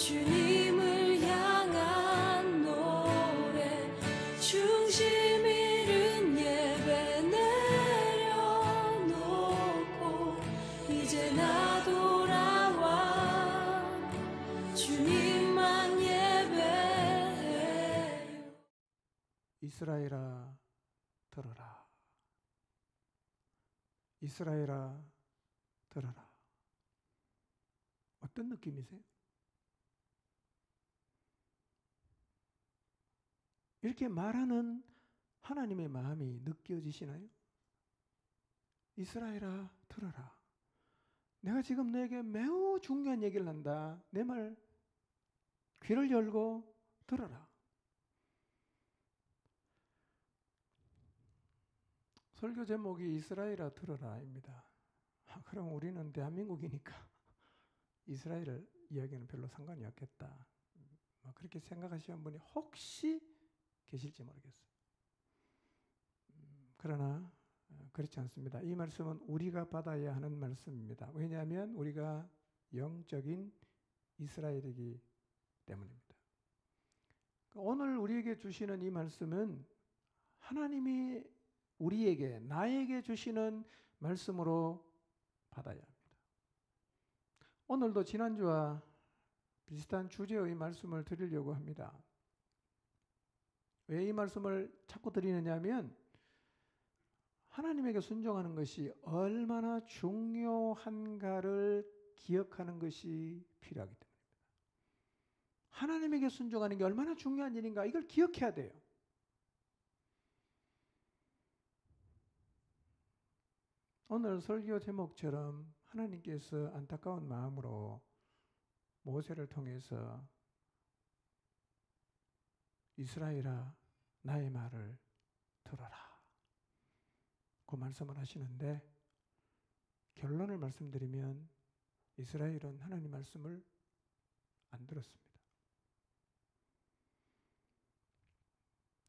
주님을 향한 노래 중심 잃은 예배 내려놓고 이제 나 돌아와 주님만 예배해요. 이스라엘아 들어라. 이스라엘아 들어라. 어떤 느낌이세요? 이렇게 말하는 하나님의 마음이 느껴지시나요? 이스라엘아 들어라. 내가 지금 너에게 매우 중요한 얘기를 한다. 내 말 귀를 열고 들어라. 설교 제목이 이스라엘아 들어라입니다. 그럼 우리는 대한민국이니까 이스라엘을 이야기는 별로 상관이 없겠다. 그렇게 생각하시는 분이 혹시 계실지 모르겠어요. 그러나 그렇지 않습니다. 이 말씀은 우리가 받아야 하는 말씀입니다. 왜냐하면 우리가 영적인 이스라엘이기 때문입니다. 오늘 우리에게 주시는 이 말씀은 하나님이 우리에게, 나에게 주시는 말씀으로 받아야 합니다. 오늘도 지난주와 비슷한 주제의 말씀을 드리려고 합니다. 왜 이 말씀을 자꾸 드리느냐 하면 하나님에게 순종하는 것이 얼마나 중요한가를 기억하는 것이 필요하기 때문입니다. 하나님에게 순종하는 게 얼마나 중요한 일인가 이걸 기억해야 돼요. 오늘 설교 제목처럼 하나님께서 안타까운 마음으로 모세를 통해서 이스라엘아 나의 말을 들어라 그 말씀을 하시는데, 결론을 말씀드리면 이스라엘은 하나님 말씀을 안 들었습니다.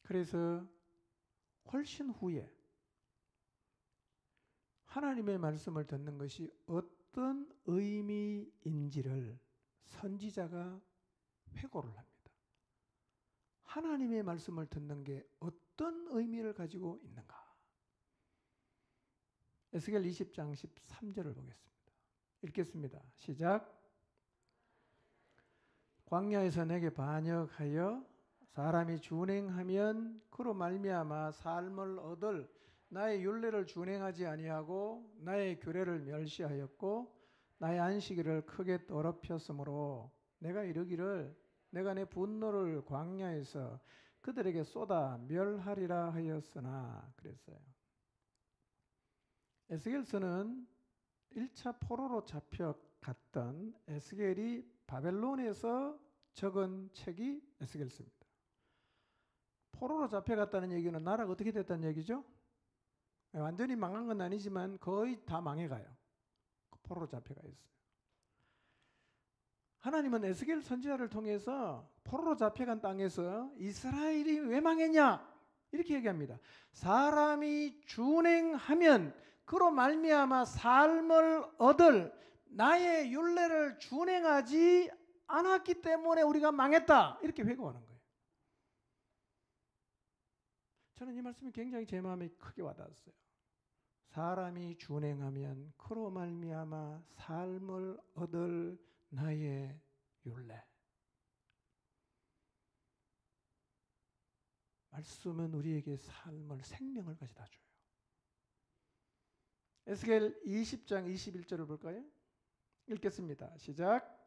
그래서 훨씬 후에 하나님의 말씀을 듣는 것이 어떤 의미인지를 선지자가 회고를 합니다. 하나님의 말씀을 듣는 게 어떤 의미를 가지고 있는가? 에스겔 20장 13절을 보겠습니다. 읽겠습니다. 시작. 광야에서 내게 반역하여 사람이 준행하면 그로 말미암아 삶을 얻을 나의 율례를 준행하지 아니하고 나의 규례를 멸시하였고 나의 안식일을 크게 더럽혔으므로 내가 이르기를 내가 내 분노를 광야에서 그들에게 쏟아 멸하리라 하였으나 그랬어요. 에스겔서는 1차 포로로 잡혀갔던 에스겔이 바벨론에서 적은 책이 에스겔서입니다. 포로로 잡혀갔다는 얘기는 나라가 어떻게 됐다는 얘기죠? 완전히 망한 건 아니지만 거의 다 망해가요. 포로로 잡혀가 있어요. 하나님은 에스겔 선지자를 통해서 포로로 잡혀간 땅에서 이스라엘이 왜 망했냐? 이렇게 얘기합니다. 사람이 준행하면 그로 말미암아 삶을 얻을 나의 율례를 준행하지 않았기 때문에 우리가 망했다. 이렇게 회고하는 거예요. 저는 이 말씀이 굉장히 제 마음에 크게 와닿았어요. 사람이 준행하면 그로 말미암아 삶을 얻을 나의 율례. 말씀은 우리에게 삶을, 생명을 가져다 줘요. 에스겔 20장 21절을 볼까요? 읽겠습니다. 시작.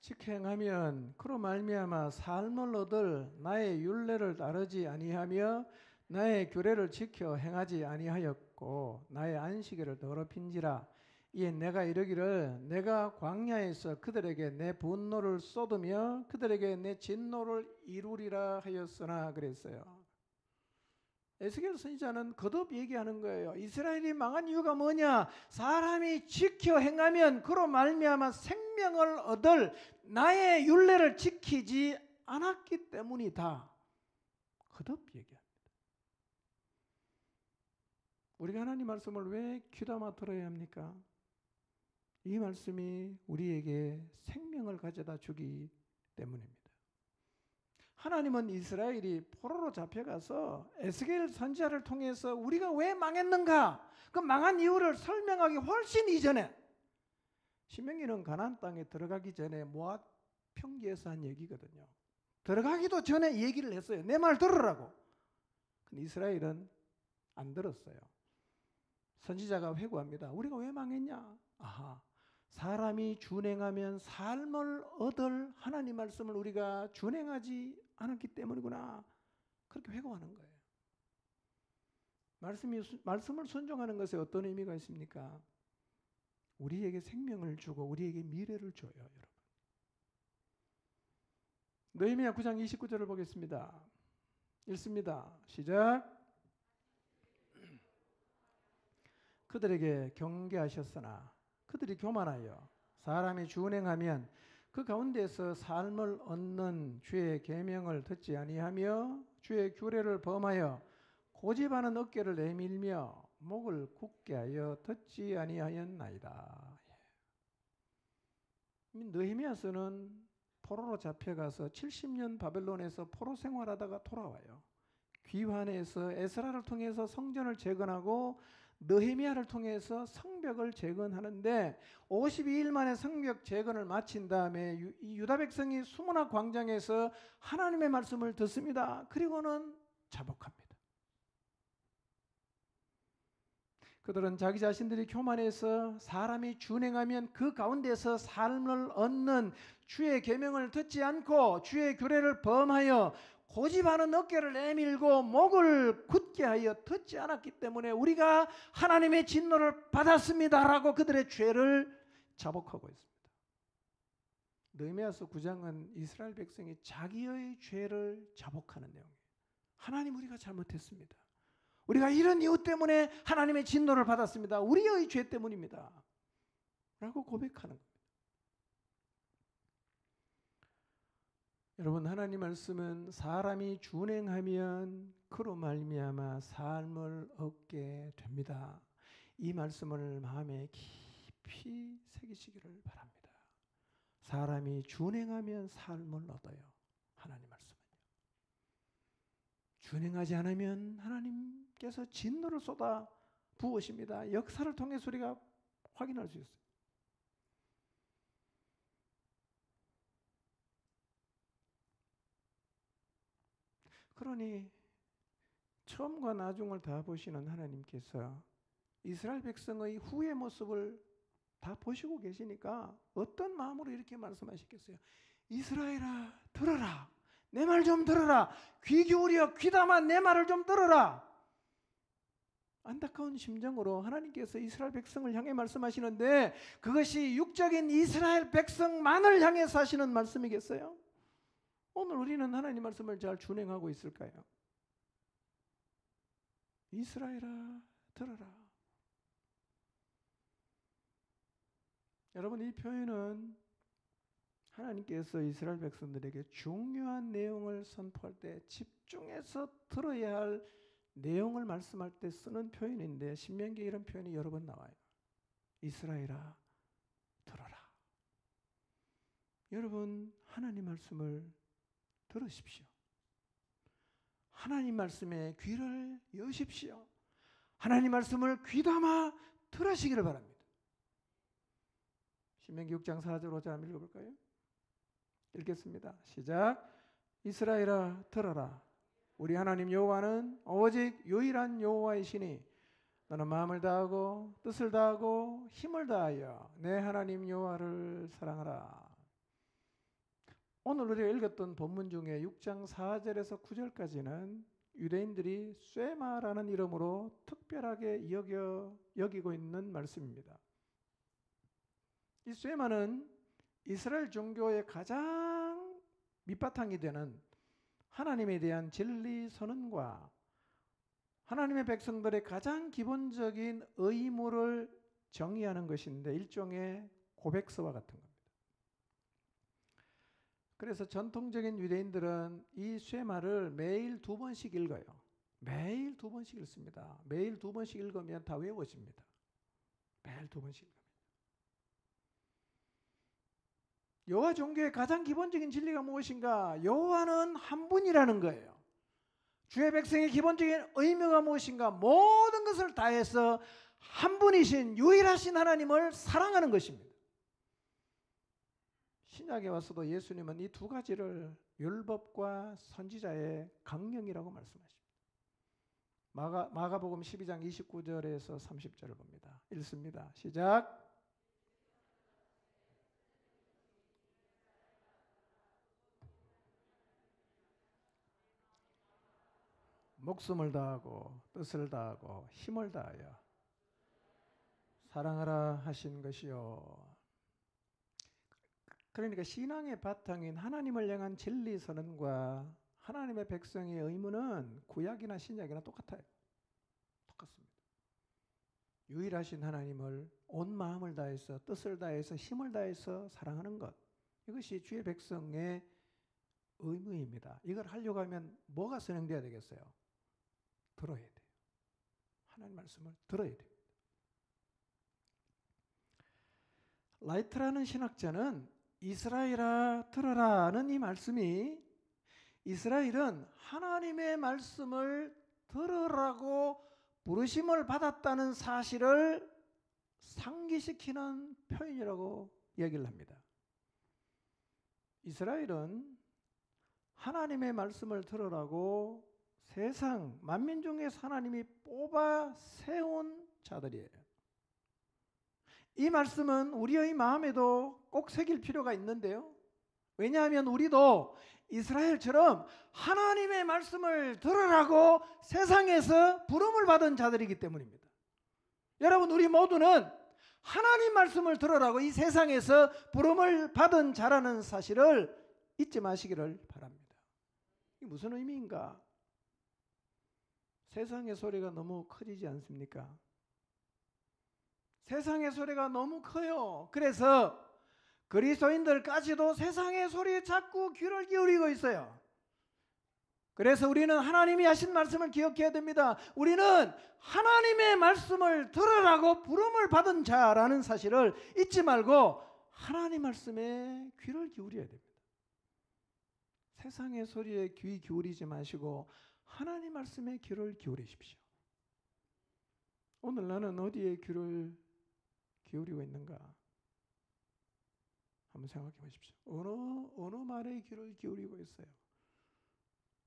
직행하면 그로 말미암아 삶을 얻을 나의 율례를 따르지 아니하며 나의 규례를 지켜 행하지 아니하였고 나의 안식일을 더럽힌지라. 이에 내가 이르기를 내가 광야에서 그들에게 내 분노를 쏟으며 그들에게 내 진노를 이루리라 하였으나 그랬어요. 에스겔 선지자는 거듭 얘기하는 거예요. 이스라엘이 망한 이유가 뭐냐? 사람이 지켜 행하면 그로 말미암아 생명을 얻을 나의 율례를 지키지 않았기 때문이다. 거듭 얘기합니다. 우리가 하나님 말씀을 왜 귀담아 들어야 합니까? 이 말씀이 우리에게 생명을 가져다 주기 때문입니다. 하나님은 이스라엘이 포로로 잡혀가서 에스겔 선지자를 통해서 우리가 왜 망했는가, 그 망한 이유를 설명하기 훨씬 이전에, 신명기는 가나안 땅에 들어가기 전에 모압 평지에서 한 얘기거든요. 들어가기도 전에 얘기를 했어요. 내 말 들으라고. 근데 이스라엘은 안 들었어요. 선지자가 회고합니다. 우리가 왜 망했냐? 아하, 사람이 준행하면 삶을 얻을 하나님 말씀을 우리가 준행하지 않았기 때문이구나. 그렇게 회고하는 거예요. 말씀을 순종하는 것에 어떤 의미가 있습니까? 우리에게 생명을 주고 우리에게 미래를 줘요, 여러분. 느헤미야 9장 29절을 보겠습니다. 읽습니다. 시작. 그들에게 경계하셨으나 그들이 교만하여 사람이 준행하면 그 가운데서 삶을 얻는 주의 계명을 듣지 아니하며 주의 규례를 범하여 고집하는 어깨를 내밀며 목을 굳게 하여 듣지 아니하였나이다. 느헤미야서는 포로로 잡혀가서 70년 바벨론에서 포로 생활하다가 돌아와요. 귀환해서 에스라를 통해서 성전을 재건하고 느헤미야를 통해서 성벽을 재건하는데 52일 만에 성벽 재건을 마친 다음에 유다 백성이 수문학 광장에서 하나님의 말씀을 듣습니다. 그리고는 자복합니다. 그들은 자기 자신들이 교만해서 사람이 준행하면 그 가운데서 삶을 얻는 주의 계명을 듣지 않고 주의 규례를 범하여 고집하는 어깨를 내밀고 목을 굳게 하여 듣지 않았기 때문에 우리가 하나님의 진노를 받았습니다라고 그들의 죄를 자복하고 있습니다. 느헤미야서 9장은 이스라엘 백성이 자기의 죄를 자복하는 내용이에요. 하나님, 우리가 잘못했습니다. 우리가 이런 이유 때문에 하나님의 진노를 받았습니다. 우리의 죄 때문입니다. 라고 고백하는 겁니다. 여러분, 하나님 말씀은 사람이 준행하면 그로 말미암아 삶을 얻게 됩니다. 이 말씀을 마음에 깊이 새기시기를 바랍니다. 사람이 준행하면 삶을 얻어요. 하나님 말씀은요. 준행하지 않으면 하나님께서 진노를 쏟아 부으십니다. 역사를 통해서 우리가 확인할 수 있어요. 그러니 처음과 나중을 다 보시는 하나님께서 이스라엘 백성의 후의 모습을 다 보시고 계시니까 어떤 마음으로 이렇게 말씀하시겠어요? 이스라엘아, 들어라. 내 말 좀 들어라. 귀 기울여 귀담아 내 말을 좀 들어라. 안타까운 심정으로 하나님께서 이스라엘 백성을 향해 말씀하시는데 그것이 육적인 이스라엘 백성만을 향해서 하시는 말씀이겠어요? 오늘 우리는 하나님 말씀을 잘 준행하고 있을까요? 이스라엘아, 들어라. 여러분, 이 표현은 하나님께서 이스라엘 백성들에게 중요한 내용을 선포할 때 집중해서 들어야 할 내용을 말씀할 때 쓰는 표현인데 신명기에 이런 표현이 여러 번 나와요. 이스라엘아, 들어라. 여러분, 하나님 말씀을 들으십시오. 하나님 말씀에 귀를 여십시오. 하나님 말씀을 귀담아 들으시기를 바랍니다. 신명기 6장 4절 5절 한번 읽어볼까요? 읽겠습니다. 시작. 이스라엘아, 들어라. 우리 하나님 여호와는 오직 유일한 여호와이시니 너는 마음을 다하고 뜻을 다하고 힘을 다하여 내 하나님 여호와를 사랑하라. 오늘 우리가 읽었던 본문 중에 6장 4절에서 9절까지는 유대인들이 쇠마라는 이름으로 특별하게 여기고 있는 말씀입니다. 이 쇠마는 이스라엘 종교의 가장 밑바탕이 되는 하나님에 대한 진리 선언과 하나님의 백성들의 가장 기본적인 의무를 정의하는 것인데 일종의 고백서와 같은 겁니다. 그래서 전통적인 유대인들은 이 쇠마를 매일 2번씩 읽어요. 매일 2번씩 읽습니다. 매일 2번씩 읽으면 다 외워집니다. 매일 2번씩 읽으면. 여호와 종교의 가장 기본적인 진리가 무엇인가? 여호와는 한 분이라는 거예요. 주의 백성의 기본적인 의무가 무엇인가? 모든 것을 다해서 한 분이신 유일하신 하나님을 사랑하는 것입니다. 신약에 와서도 예수님은 이 두 가지를 율법과 선지자의 강령이라고 말씀하십니다. 마가복음 12장 29절에서 30절을 봅니다. 읽습니다. 시작. 목숨을 다하고 뜻을 다하고 힘을 다하여 사랑하라 하신 것이요. 그러니까 신앙의 바탕인 하나님을 향한 진리 선언과 하나님의 백성의 의무는 구약이나 신약이나 똑같아요. 똑같습니다. 유일하신 하나님을 온 마음을 다해서 뜻을 다해서 힘을 다해서 사랑하는 것, 이것이 주의 백성의 의무입니다. 이걸 하려고 하면 뭐가 선행돼야 되겠어요? 들어야 돼요. 하나님 말씀을 들어야 돼요. 라이트라는 신학자는 이스라엘아 들어라는 이 말씀이 이스라엘은 하나님의 말씀을 들으라고 부르심을 받았다는 사실을 상기시키는 표현이라고 이야기를 합니다. 이스라엘은 하나님의 말씀을 들으라고 세상 만민 중에서 하나님이 뽑아 세운 자들이에요. 이 말씀은 우리의 마음에도 꼭 새길 필요가 있는데요. 왜냐하면 우리도 이스라엘처럼 하나님의 말씀을 들으라고 세상에서 부름을 받은 자들이기 때문입니다. 여러분, 우리 모두는 하나님 말씀을 들으라고 이 세상에서 부름을 받은 자라는 사실을 잊지 마시기를 바랍니다. 이게 무슨 의미인가? 세상의 소리가 너무 커지지 않습니까? 세상의 소리가 너무 커요. 그래서 그리스도인들까지도 세상의 소리에 자꾸 귀를 기울이고 있어요. 그래서 우리는 하나님이 하신 말씀을 기억해야 됩니다. 우리는 하나님의 말씀을 들으라고 부름을 받은 자라는 사실을 잊지 말고 하나님 말씀에 귀를 기울여야 됩니다. 세상의 소리에 귀 기울이지 마시고 하나님 말씀에 귀를 기울이십시오. 오늘 나는 어디에 귀를 기울이고 있는가? 한번 생각해 보십시오. 어느 말에 귀를 기울이고 있어요?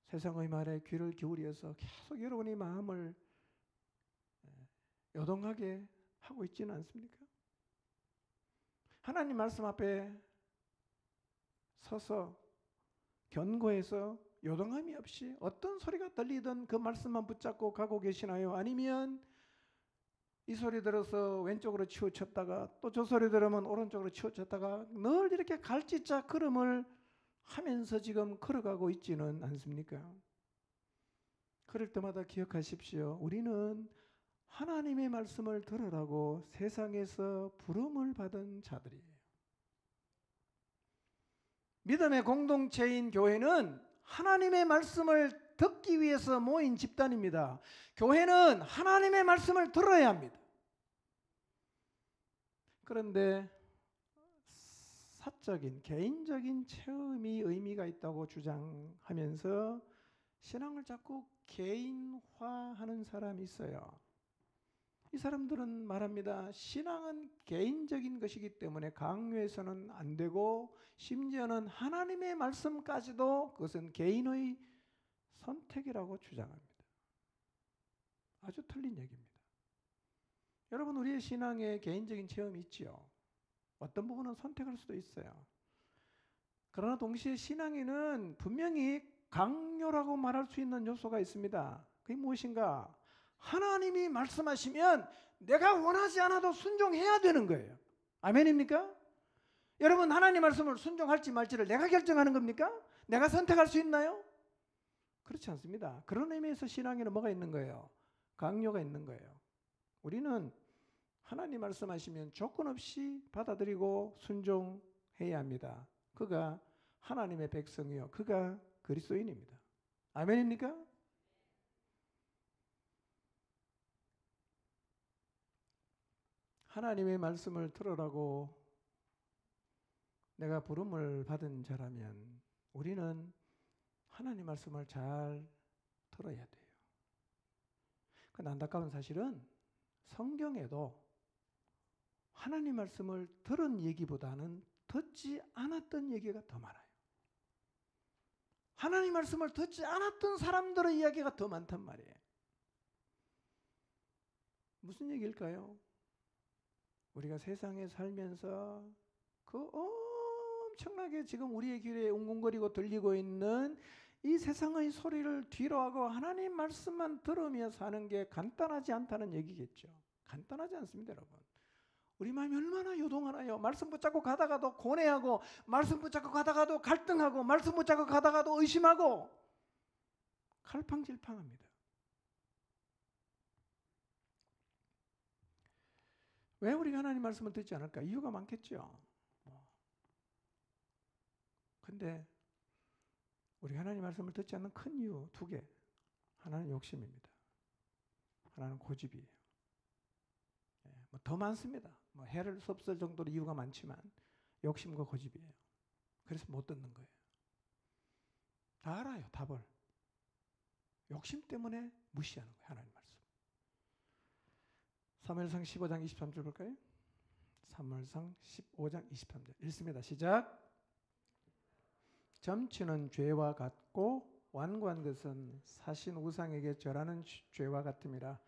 세상의 말에 귀를 기울여서 계속 여러분의 마음을 요동하게 하고 있지는 않습니까? 하나님 말씀 앞에 서서 견고해서 요동함이 없이 어떤 소리가 들리든 그 말씀만 붙잡고 가고 계시나요? 아니면 이 소리 들어서 왼쪽으로 치우쳤다가 또 저 소리 들으면 오른쪽으로 치우쳤다가 늘 이렇게 갈짓자 걸음을 하면서 지금 걸어가고 있지는 않습니까? 그럴 때마다 기억하십시오. 우리는 하나님의 말씀을 들으라고 세상에서 부름을 받은 자들이에요. 믿음의 공동체인 교회는 하나님의 말씀을 듣기 위해서 모인 집단입니다. 교회는 하나님의 말씀을 들어야 합니다. 그런데 사적인 개인적인 체험이 의미가 있다고 주장하면서 신앙을 자꾸 개인화하는 사람이 있어요. 이 사람들은 말합니다. 신앙은 개인적인 것이기 때문에 강요해서는 안 되고 심지어는 하나님의 말씀까지도 그것은 개인의 선택이라고 주장합니다. 아주 틀린 얘기입니다. 여러분, 우리의 신앙에 개인적인 체험이 있지요. 어떤 부분은 선택할 수도 있어요. 그러나 동시에 신앙에는 분명히 강요라고 말할 수 있는 요소가 있습니다. 그게 무엇인가? 하나님이 말씀하시면 내가 원하지 않아도 순종해야 되는 거예요. 아멘입니까? 여러분, 하나님 말씀을 순종할지 말지를 내가 결정하는 겁니까? 내가 선택할 수 있나요? 그렇지 않습니다. 그런 의미에서 신앙에는 뭐가 있는 거예요? 강요가 있는 거예요. 우리는 하나님 말씀하시면 조건 없이 받아들이고 순종해야 합니다. 그가 하나님의 백성이요, 그가 그리스도인입니다. 아멘입니까? 하나님의 말씀을 들으라고 내가 부름을 받은 자라면 우리는 하나님 말씀을 잘 들어야 돼요. 근데 안타까운 사실은 성경에도 하나님 말씀을 들은 얘기보다는 듣지 않았던 얘기가 더 많아요. 하나님 말씀을 듣지 않았던 사람들의 이야기가 더 많단 말이에요. 무슨 얘기일까요? 우리가 세상에 살면서 그 엄청나게 지금 우리의 귀에 웅웅거리고 들리고 있는 이 세상의 소리를 뒤로하고 하나님 말씀만 들으며 사는 게 간단하지 않다는 얘기겠죠. 간단하지 않습니다, 여러분. 우리 마음이 얼마나 요동하나요? 말씀 붙잡고 가다가도 고뇌하고, 말씀 붙잡고 가다가도 갈등하고, 말씀 붙잡고 가다가도 의심하고, 갈팡질팡합니다. 왜 우리가 하나님 말씀을 듣지 않을까? 이유가 많겠죠. 근데 우리 하나님 말씀을 듣지 않는 큰 이유 2개. 하나는 욕심입니다. 하나는 고집이에요. 더 많습니다. 해를 수 없을 정도로 이유가 많지만 욕심과 고집이에요. 그래서 못 듣는 거예요. 다 알아요, 답을. 욕심 때문에 무시하는 거예요, 하나님 말씀. 사무엘상 15장 23절 볼까요? 사무엘상 15장 23절 읽습니다. 시작. 점치는 죄와 같고 완고한 것은 사신 우상에게 절하는 죄와 같음이라.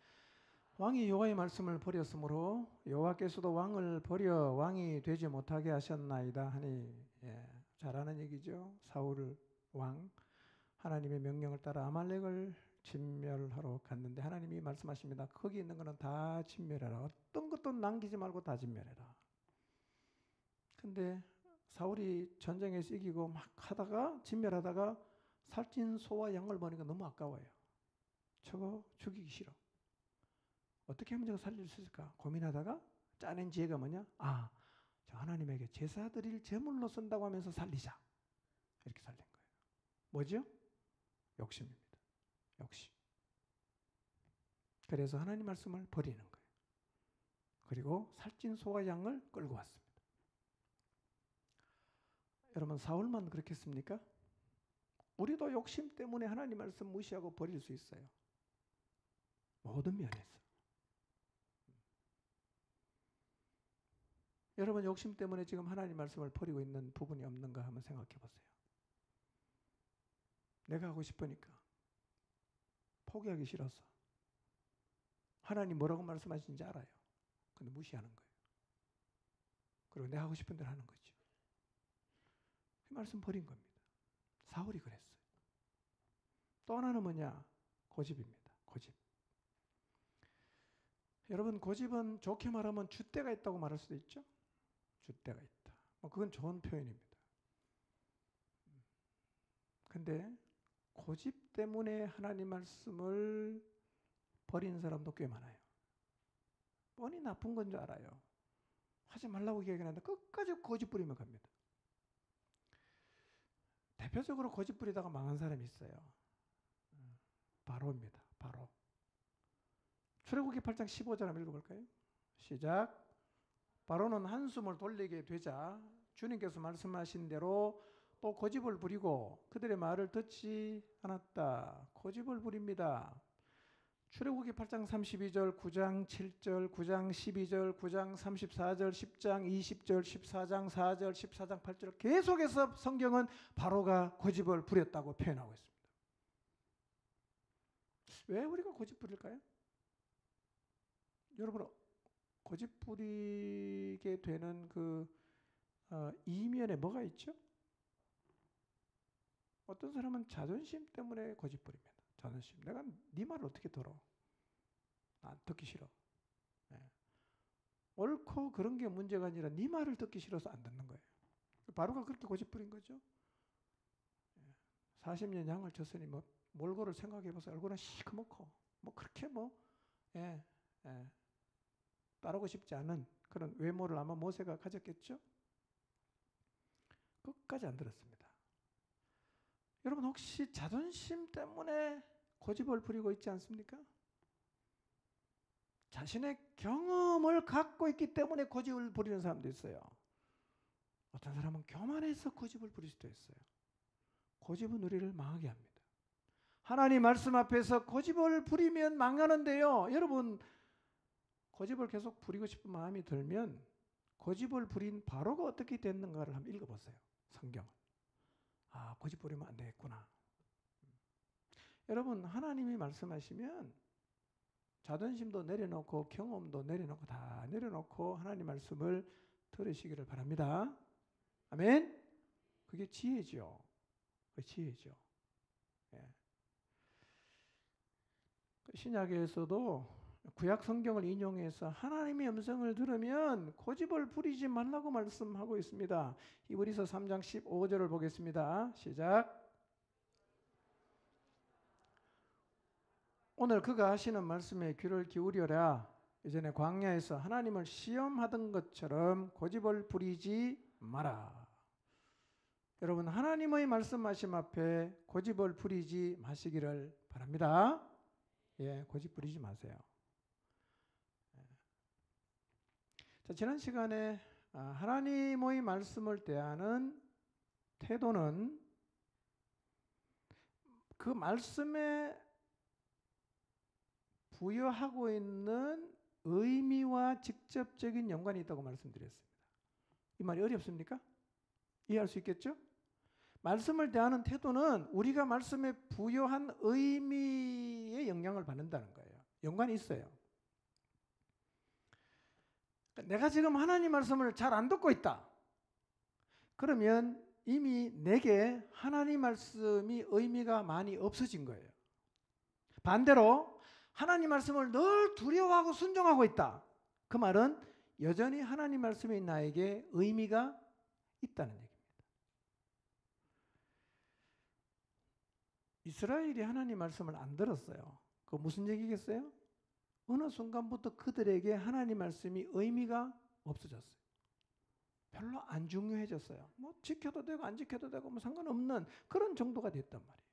왕이 여호와의 말씀을 버렸으므로 여호와께서도 왕을 버려 왕이 되지 못하게 하셨나이다 하니, 잘 아는 얘기죠. 사울 왕 하나님의 명령을 따라 아말렉을 진멸하러 갔는데 하나님이 말씀하십니다. 거기 있는 거는 다 진멸해라. 어떤 것도 남기지 말고 다 진멸해라. 근데 사울이 전쟁에서 이기고 막 하다가 진멸하다가 살찐 소와 양을 보니까 너무 아까워요. 저거 죽이기 싫어. 어떻게 하면 저거 살릴 수 있을까 고민하다가 짜낸 지혜가 뭐냐? 저 하나님에게 제사 드릴 제물로 쓴다고 하면서 살리자. 이렇게 살린 거예요. 뭐죠? 욕심입니다. 욕심. 그래서 하나님 말씀을 버리는 거예요. 그리고 살찐 소와 양을 끌고 왔습니다. 여러분, 사울만 그렇겠습니까? 우리도 욕심 때문에 하나님 말씀 무시하고 버릴 수 있어요. 모든 면에서. 여러분, 욕심 때문에 지금 하나님 말씀을 버리고 있는 부분이 없는가 한번 생각해 보세요. 내가 하고 싶으니까, 포기하기 싫어서. 하나님 뭐라고 말씀하시는지 알아요. 근데 무시하는 거예요. 그리고 내가 하고 싶은 대로 하는 거죠. 그 말씀 버린 겁니다. 사울이 그랬어요. 또 하나는 뭐냐? 고집입니다. 고집. 여러분, 고집은 좋게 말하면 줏대가 있다고 말할 수도 있죠. 줏대가 있다. 그건 좋은 표현입니다. 근데 고집 때문에 하나님 말씀을 버리는 사람도 꽤 많아요. 뻔히 나쁜 건 줄 알아요. 하지 말라고 얘기하는데 끝까지 고집 부리며 갑니다. 대표적으로 고집 부리다가 망한 사람이 있어요. 바로입니다. 바로. 출애굽기 8장 15절 한번 읽어볼까요? 시작. 바로는 한숨을 돌리게 되자 주님께서 말씀하신 대로 또 고집을 부리고 그들의 말을 듣지 않았다. 고집을 부립니다. 출애굽기 8장 32절, 9장 7절, 9장 12절, 9장 34절, 10장 20절, 14장 4절, 14장 8절 계속해서 성경은 바로가 고집을 부렸다고 표현하고 있습니다. 왜 우리가 고집 부릴까요? 여러분, 고집 부리게 되는 그 이면에 뭐가 있죠? 어떤 사람은 자존심 때문에 고집 부립니다. 자존심. 내가 네 말을 어떻게 들어? 난 듣기 싫어. 옳고 그런 게 문제가 아니라 네 말을 듣기 싫어서 안 듣는 거예요. 바로가 그렇게 고집 부린 거죠. 40년 양을 쳤으니 몰골을 생각해 보세요. 얼굴은 시커멓고 그렇게 따르고 싶지 않은 그런 외모를 아마 모세가 가졌겠죠. 끝까지 안 들었습니다. 여러분, 혹시 자존심 때문에 고집을 부리고 있지 않습니까? 자신의 경험을 갖고 있기 때문에 고집을 부리는 사람도 있어요. 어떤 사람은 교만해서 고집을 부릴 수도 있어요. 고집은 우리를 망하게 합니다. 하나님 말씀 앞에서 고집을 부리면 망하는데요. 여러분, 고집을 계속 부리고 싶은 마음이 들면 고집을 부린 바로가 어떻게 됐는가를 한번 읽어보세요. 성경을. 아, 고집 부리면 안 되겠구나. 여러분, 하나님이 말씀하시면 자존심도 내려놓고 경험도 내려놓고 다 내려놓고 하나님 말씀을 들으시기를 바랍니다. 아멘? 그게 지혜죠. 그게 지혜죠. 예. 신약에서도 구약 성경을 인용해서 하나님의 음성을 들으면 고집을 부리지 말라고 말씀하고 있습니다. 히브리서 3장 15절을 보겠습니다. 시작. 오늘 그가 하시는 말씀에 귀를 기울여라. 이전에 광야에서 하나님을 시험하던 것처럼 고집을 부리지 마라. 여러분, 하나님의 말씀하심 앞에 고집을 부리지 마시기를 바랍니다. 예, 고집 부리지 마세요. 자, 지난 시간에 하나님의 말씀을 대하는 태도는 그 말씀에 부여하고 있는 의미와 직접적인 연관이 있다고 말씀드렸습니다. 이 말이 어렵습니까? 이해할 수 있겠죠? 말씀을 대하는 태도는 우리가 말씀에 부여한 의미에 영향을 받는다는 거예요. 연관이 있어요. 내가 지금 하나님 말씀을 잘 안 듣고 있다. 그러면 이미 내게 하나님 말씀이 의미가 많이 없어진 거예요. 반대로 하나님 말씀을 늘 두려워하고 순종하고 있다. 그 말은 여전히 하나님 말씀이 나에게 의미가 있다는 얘기입니다. 이스라엘이 하나님 말씀을 안 들었어요. 그거 무슨 얘기겠어요? 어느 순간부터 그들에게 하나님 말씀이 의미가 없어졌어요. 별로 안 중요해졌어요. 뭐 지켜도 되고 안 지켜도 되고 뭐 상관없는 그런 정도가 됐단 말이에요.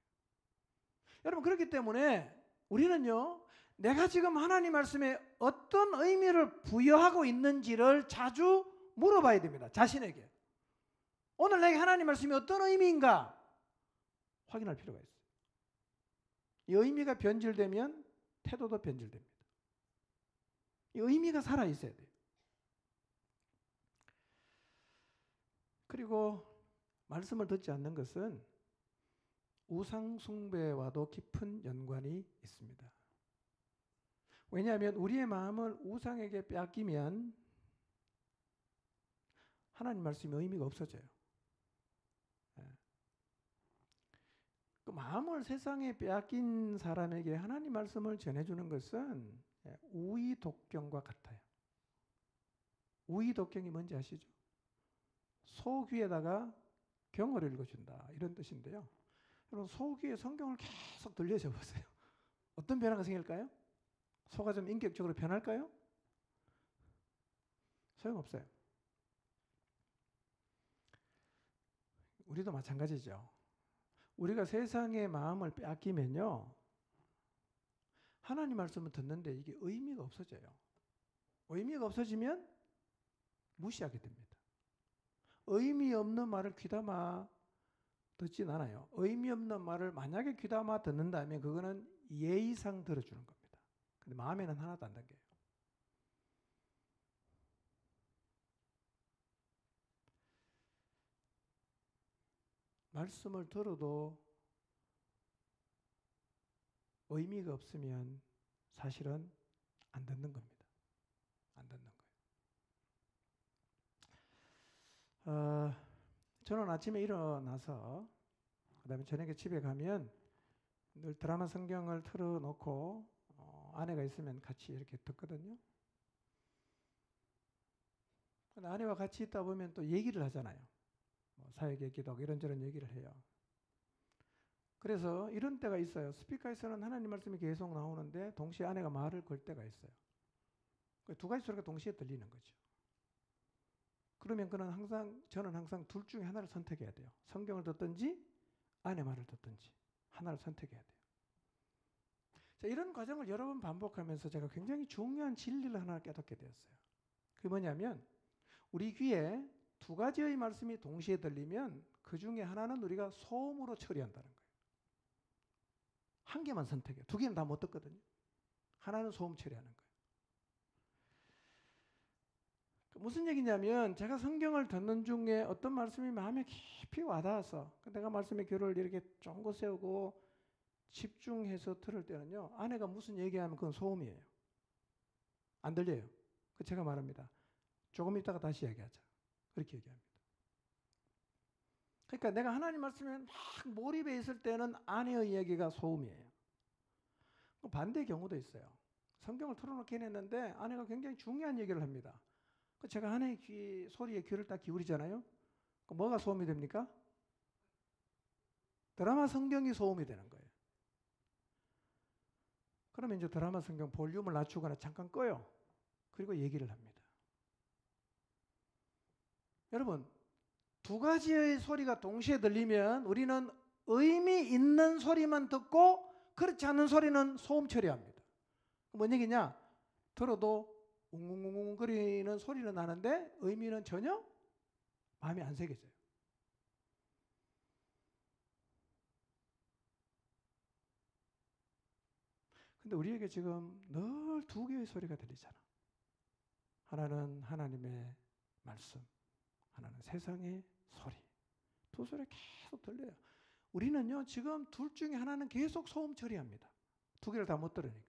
여러분, 그렇기 때문에 우리는요, 내가 지금 하나님 말씀에 어떤 의미를 부여하고 있는지를 자주 물어봐야 됩니다. 자신에게. 오늘 내게 하나님 말씀이 어떤 의미인가 확인할 필요가 있어요. 이 의미가 변질되면 태도도 변질됩니다. 이 의미가 살아있어야 돼요. 그리고 말씀을 듣지 않는 것은 우상 숭배와도 깊은 연관이 있습니다. 왜냐하면 우리의 마음을 우상에게 빼앗기면 하나님 말씀의 의미가 없어져요. 그 마음을 세상에 빼앗긴 사람에게 하나님 말씀을 전해주는 것은 우의독경과 같아요. 우의독경이 뭔지 아시죠? 소귀에다가 경어를 읽어준다, 이런 뜻인데요. 여러분, 소귀에 성경을 계속 들려줘 보세요. 어떤 변화가 생길까요? 소가 좀 인격적으로 변할까요? 소용없어요. 우리도 마찬가지죠. 우리가 세상의 마음을 빼앗기면요, 하나님 말씀을 듣는데 이게 의미가 없어져요. 의미가 없어지면 무시하게 됩니다. 의미 없는 말을 귀담아 듣진 않아요. 의미 없는 말을 만약에 귀담아 듣는다면 그거는 예의상 들어주는 겁니다. 근데 마음에는 하나도 안 담겨요. 말씀을 들어도 의미가 없으면 사실은 안 듣는 겁니다. 안 듣는 거예요. 저는 아침에 일어나서 그다음에 저녁에 집에 가면 늘 드라마 성경을 틀어놓고 아내가 있으면 같이 이렇게 듣거든요. 근데 아내와 같이 있다 보면 또 얘기를 하잖아요. 뭐 사역의 기도 이런저런 얘기를 해요. 그래서 이런 때가 있어요. 스피커에서는 하나님 말씀이 계속 나오는데 동시에 아내가 말을 걸 때가 있어요. 두 가지 소리가 동시에 들리는 거죠. 그러면 저는 항상 둘 중에 하나를 선택해야 돼요. 성경을 듣든지 아내 말을 듣든지 하나를 선택해야 돼요. 자, 이런 과정을 여러 번 반복하면서 제가 굉장히 중요한 진리를 하나 깨닫게 되었어요. 그게 뭐냐면 우리 귀에 두 가지의 말씀이 동시에 들리면 그 중에 하나는 우리가 소음으로 처리한다는 거예요. 한 개만 선택해요. 두 개는 다 못 듣거든요. 하나는 소음 처리하는 거예요. 무슨 얘기냐면 제가 성경을 듣는 중에 어떤 말씀이 마음에 깊이 와닿아서 내가 말씀의 귀를 이렇게 쫑긋 세우고 집중해서 들을 때는요, 아내가 무슨 얘기하면 그건 소음이에요. 안 들려요. 그 제가 말합니다. 조금 있다가 다시 얘기하자. 그렇게 얘기합니다. 그러니까 내가 하나님 말씀에 막 몰입해 있을 때는 아내의 이야기가 소음이에요. 반대의 경우도 있어요. 성경을 틀어놓긴 했는데 아내가 굉장히 중요한 얘기를 합니다. 제가 아내의 소리에 귀를 딱 기울이잖아요. 뭐가 소음이 됩니까? 드라마 성경이 소음이 되는 거예요. 그러면 이제 드라마 성경 볼륨을 낮추거나 잠깐 꺼요. 그리고 얘기를 합니다. 여러분, 두 가지의 소리가 동시에 들리면 우리는 의미 있는 소리만 듣고 그렇지 않은 소리는 소음 처리합니다. 뭔 얘기냐? 들어도 웅웅웅웅 거리는 소리는 나는데 의미는 전혀 마음에 안 새겨져요. 근데 우리에게 지금 늘 두 개의 소리가 들리잖아. 하나는 하나님의 말씀, 하나는 세상의 소리. 두 소리가 계속 들려요. 우리는요, 지금 둘 중에 하나는 계속 소음 처리합니다. 두 개를 다 못 들으니까.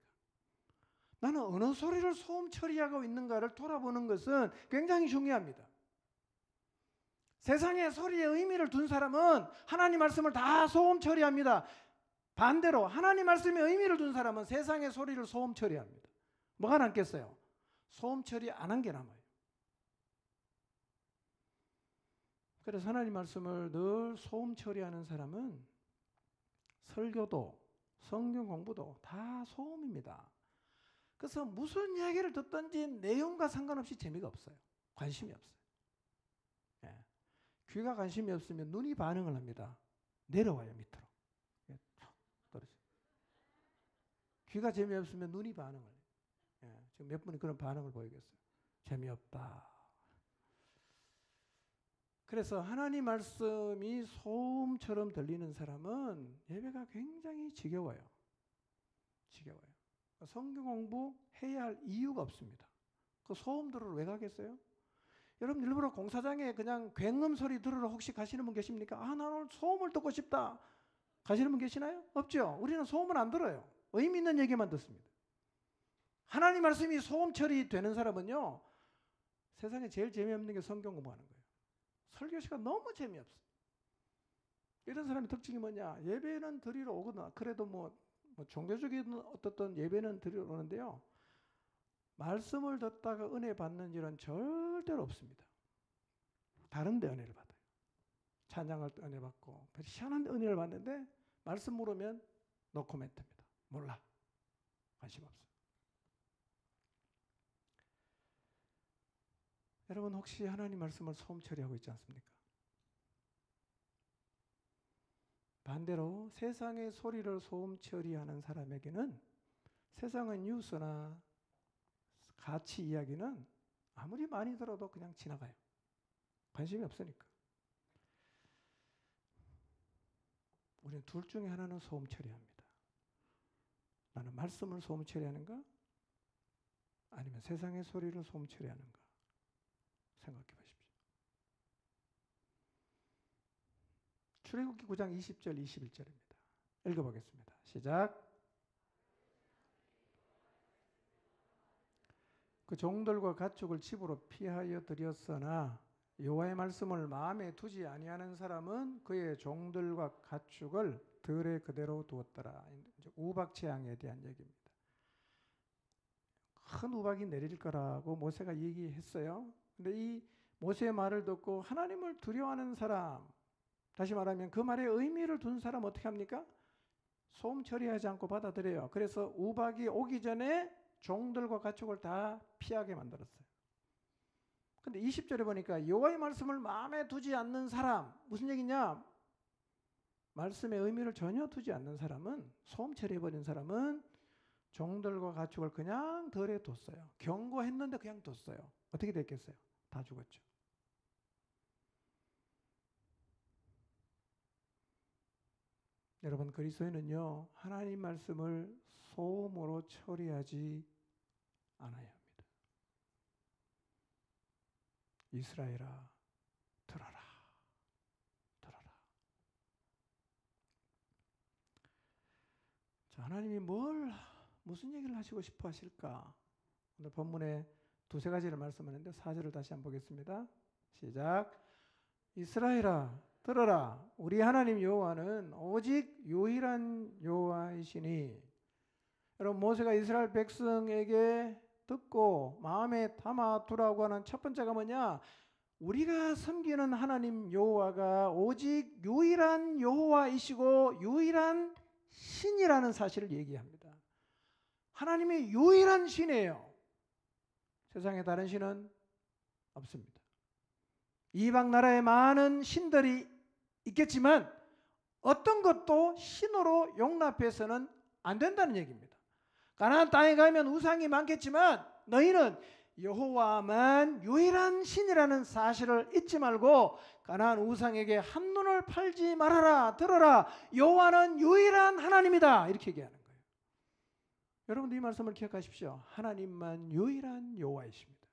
나는 어느 소리를 소음 처리하고 있는가를 돌아보는 것은 굉장히 중요합니다. 세상의 소리에 의미를 둔 사람은 하나님 말씀을 다 소음 처리합니다. 반대로 하나님 말씀에 의미를 둔 사람은 세상의 소리를 소음 처리합니다. 뭐가 남겠어요? 소음 처리 안 한 게 남아요. 그래서 하나님 말씀을 늘 소음 처리하는 사람은 설교도 성경 공부도 다 소음입니다. 그래서 무슨 이야기를 듣든지 내용과 상관없이 재미가 없어요. 관심이 없어요. 예. 귀가 관심이 없으면 눈이 반응을 합니다. 내려와요, 밑으로. 예, 떨어져요. 귀가 재미없으면 눈이 반응을 해요. 예, 지금 몇 분이 그런 반응을 보이겠어요. 재미없다. 그래서 하나님 말씀이 소음처럼 들리는 사람은 예배가 굉장히 지겨워요. 지겨워요. 성경 공부해야 할 이유가 없습니다. 그 소음 들으러 왜 가겠어요? 여러분 일부러 공사장에 그냥 굉음 소리 들으러 혹시 가시는 분 계십니까? 아, 나 오늘 소음을 듣고 싶다. 가시는 분 계시나요? 없죠. 우리는 소음을 안 들어요. 의미 있는 얘기만 듣습니다. 하나님 말씀이 소음 처리되는 사람은요, 세상에 제일 재미없는 게 성경 공부하는 거예요. 설교 시간 너무 재미없어. 이런 사람의 특징이 뭐냐? 예배는 드리러 오거나 그래도 뭐 종교적인 어떤 예배는 드리러 오는데요, 말씀을 듣다가 은혜 받는 일은 절대로 없습니다. 다른 데 은혜를 받아요. 찬양할 때 은혜 받고 희한한 은혜를 받는데 말씀 물으면 노 코멘트입니다. 몰라. 관심 없어요. 여러분 혹시 하나님 말씀을 소음 처리하고 있지 않습니까? 반대로 세상의 소리를 소음 처리하는 사람에게는 세상의 뉴스나 가치 이야기는 아무리 많이 들어도 그냥 지나가요. 관심이 없으니까. 우리는 둘 중에 하나는 소음 처리합니다. 나는 말씀을 소음 처리하는가? 아니면 세상의 소리를 소음 처리하는가? 생각해 보십시오. 출애굽기 9장 20절 21절입니다. 읽어보겠습니다. 시작. 그 종들과 가축을 집으로 피하여 들였으나 여호와의 말씀을 마음에 두지 아니하는 사람은 그의 종들과 가축을 들에 그대로 두었더라. 이제 우박 재앙에 대한 얘기입니다. 큰 우박이 내릴 거라고 모세가 얘기했어요. 근데 이 모세의 말을 듣고 하나님을 두려워하는 사람, 다시 말하면 그 말에 의미를 둔 사람 어떻게 합니까? 소음 처리하지 않고 받아들여요. 그래서 우박이 오기 전에 종들과 가축을 다 피하게 만들었어요. 근데 20절에 보니까 여호와의 말씀을 마음에 두지 않는 사람, 무슨 얘기냐? 말씀의 의미를 전혀 두지 않는 사람은, 소음 처리해버린 사람은 종들과 가축을 그냥 덜에 뒀어요. 경고했는데 그냥 뒀어요. 어떻게 됐겠어요? 다 죽었죠. 여러분, 그리스도인은요 하나님 말씀을 소음으로 처리하지 않아야 합니다. 이스라엘아 들어라, 들어라. 자, 하나님이 무슨 얘기를 하시고 싶어 하실까? 오늘 본문에 두세 가지를 말씀하는데 4절을 다시 한번 보겠습니다. 시작. 이스라엘아 들어라, 우리 하나님 여호와는 오직 유일한 여호와이시니. 여러분, 모세가 이스라엘 백성에게 듣고 마음에 담아두라고 하는 첫 번째가 뭐냐? 우리가 섬기는 하나님 여호와가 오직 유일한 여호와이시고 유일한 신이라는 사실을 얘기합니다. 하나님이 유일한 신이에요. 세상에 다른 신은 없습니다. 이방 나라에 많은 신들이 있겠지만 어떤 것도 신으로 용납해서는 안 된다는 얘기입니다. 가나안 땅에 가면 우상이 많겠지만 너희는 여호와만 유일한 신이라는 사실을 잊지 말고 가나안 우상에게 한눈을 팔지 말아라. 들어라, 여호와는 유일한 하나님이다, 이렇게 얘기하는 거예요. 여러분도 이 말씀을 기억하십시오. 하나님만 유일한 여호와이십니다.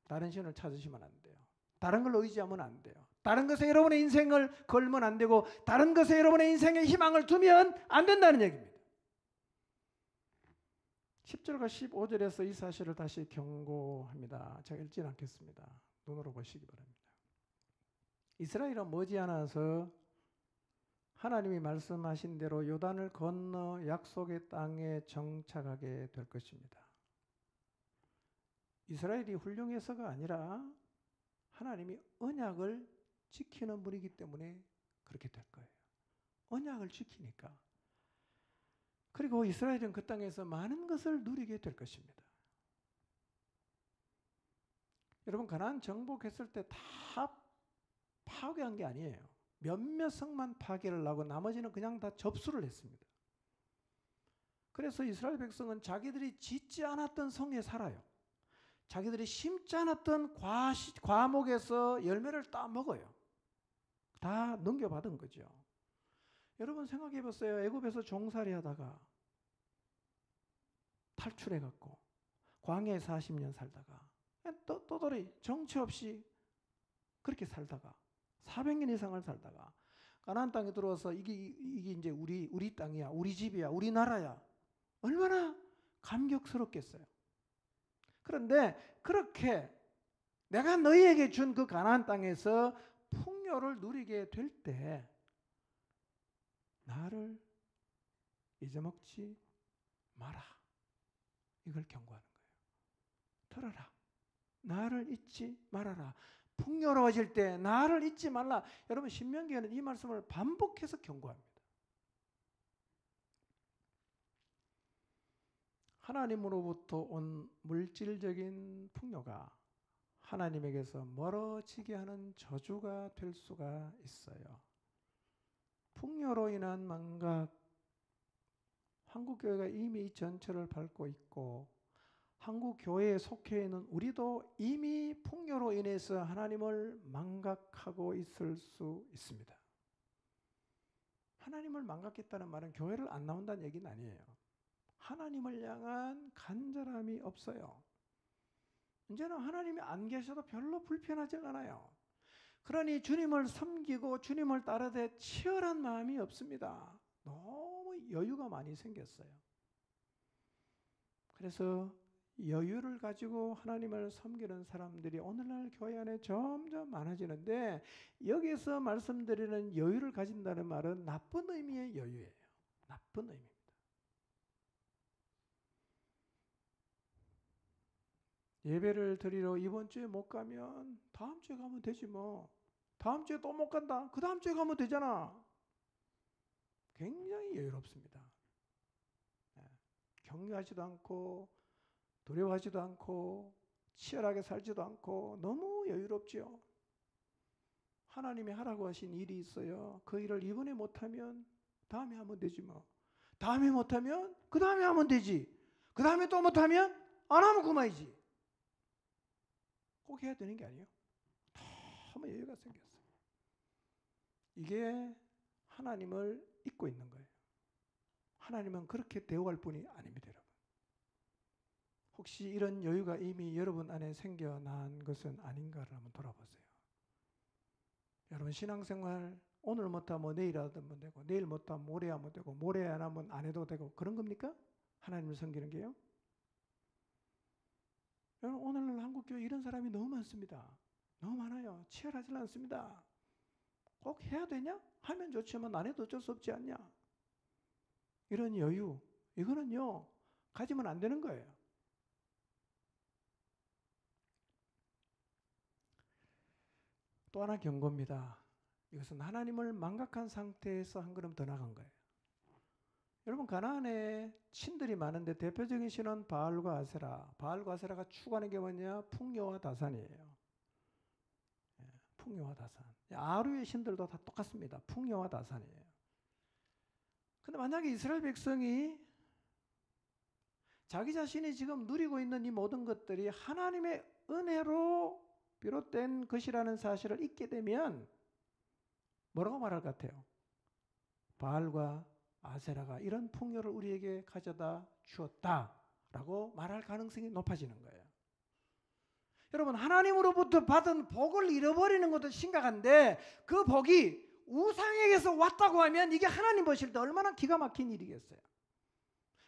다른 신을 찾으시면 안 돼요. 다른 걸 의지하면 안 돼요. 다른 것에 여러분의 인생을 걸면 안 되고 다른 것에 여러분의 인생에 희망을 두면 안 된다는 얘기입니다. 10절과 15절에서 이 사실을 다시 경고합니다. 제가 읽지는 않겠습니다. 눈으로 보시기 바랍니다. 이스라엘은 머지않아서 하나님이 말씀하신 대로 요단을 건너 약속의 땅에 정착하게 될 것입니다. 이스라엘이 훌륭해서가 아니라 하나님이 언약을 지키는 분이기 때문에 그렇게 될 거예요. 언약을 지키니까. 그리고 이스라엘은 그 땅에서 많은 것을 누리게 될 것입니다. 여러분, 가나안 정복했을 때 다 파괴한 게 아니에요. 몇몇 성만 파괴를 하고 나머지는 그냥 다 접수를 했습니다. 그래서 이스라엘 백성은 자기들이 짓지 않았던 성에 살아요. 자기들이 심지 않았던 과목에서 열매를 따먹어요. 다 넘겨받은 거죠. 여러분 생각해 보세요. 애굽에서 종살이 하다가 탈출해갖고 광야에 40년 살다가 떠돌이 정처 없이 그렇게 살다가 400년 이상을 살다가 가나안 땅에 들어와서 이게 이제 우리 땅이야, 우리 집이야, 우리 나라야. 얼마나 감격스럽겠어요. 그런데 그렇게 내가 너희에게 준 그 가나안 땅에서 풍요를 누리게 될 때 나를 잊어먹지 마라. 이걸 경고하는 거예요. 들어라. 나를 잊지 말아라. 풍요로워질 때 나를 잊지 말라. 여러분, 신명기에는 이 말씀을 반복해서 경고합니다. 하나님으로부터 온 물질적인 풍요가 하나님에게서 멀어지게 하는 저주가 될 수가 있어요. 풍요로 인한 망각, 한국교회가 이미 이 전철을 밟고 있고 한국교회에 속해 있는 우리도 이미 풍요로 인해서 하나님을 망각하고 있을 수 있습니다. 하나님을 망각했다는 말은 교회를 안 나온다는 얘기는 아니에요. 하나님을 향한 간절함이 없어요. 이제는 하나님이 안 계셔도 별로 불편하지 않아요. 그러니 주님을 섬기고 주님을 따르되 치열한 마음이 없습니다. 너무 여유가 많이 생겼어요. 그래서 여유를 가지고 하나님을 섬기는 사람들이 오늘날 교회 안에 점점 많아지는데 여기서 말씀드리는 여유를 가진다는 말은 나쁜 의미의 여유예요. 나쁜 의미입니다. 예배를 드리러 이번 주에 못 가면 다음 주에 가면 되지 뭐. 다음 주에 또 못 간다. 그 다음 주에 가면 되잖아. 굉장히 여유롭습니다. 격려하지도 않고 두려워하지도 않고 치열하게 살지도 않고 너무 여유롭지요. 하나님이 하라고 하신 일이 있어요. 그 일을 이번에 못하면 다음에 하면 되지 뭐. 다음에 못하면 그 다음에 하면 되지. 그 다음에 또 못하면 안 하면 그만이지. 꼭 해야 되는 게 아니에요. 너무 여유가 생겼어요. 이게 하나님을 잊고 있는 거예요. 하나님은 그렇게 대우할 분이 아닙니다, 여러분. 혹시 이런 여유가 이미 여러분 안에 생겨난 것은 아닌가를 한번 돌아보세요. 여러분 신앙생활 오늘 못하면 내일 하면 되고, 내일 못하면 모레 하면 되고, 모레 안 하면 안 해도 되고, 그런 겁니까? 하나님을 섬기는 게요? 여러분 오늘날 한국교회 이런 사람이 너무 많습니다. 너무 많아요. 치열하지 않습니다. 꼭 해야 되냐? 하면 좋지만 안 해도 어쩔 수 없지 않냐? 이런 여유, 이거는요 가지면 안 되는 거예요. 또 하나 경고입니다. 이것은 하나님을 망각한 상태에서 한 걸음 더 나간 거예요. 여러분 가나안에 신들이 많은데 대표적인 신은 바알과 아세라. 바알과 아세라가 추구하는 게 뭐냐? 풍요와 다산이에요. 풍요와 다산. 아루의 신들도 다 똑같습니다. 풍요와 다산이에요. 근데 만약에 이스라엘 백성이 자기 자신이 지금 누리고 있는 이 모든 것들이 하나님의 은혜로 비롯된 것이라는 사실을 잊게 되면 뭐라고 말할 것 같아요? 바알과 아세라가 이런 풍요를 우리에게 가져다 주었다라고 말할 가능성이 높아지는 거예요. 여러분 하나님으로부터 받은 복을 잃어버리는 것도 심각한데 그 복이 우상에게서 왔다고 하면 이게 하나님 보실 때 얼마나 기가 막힌 일이겠어요.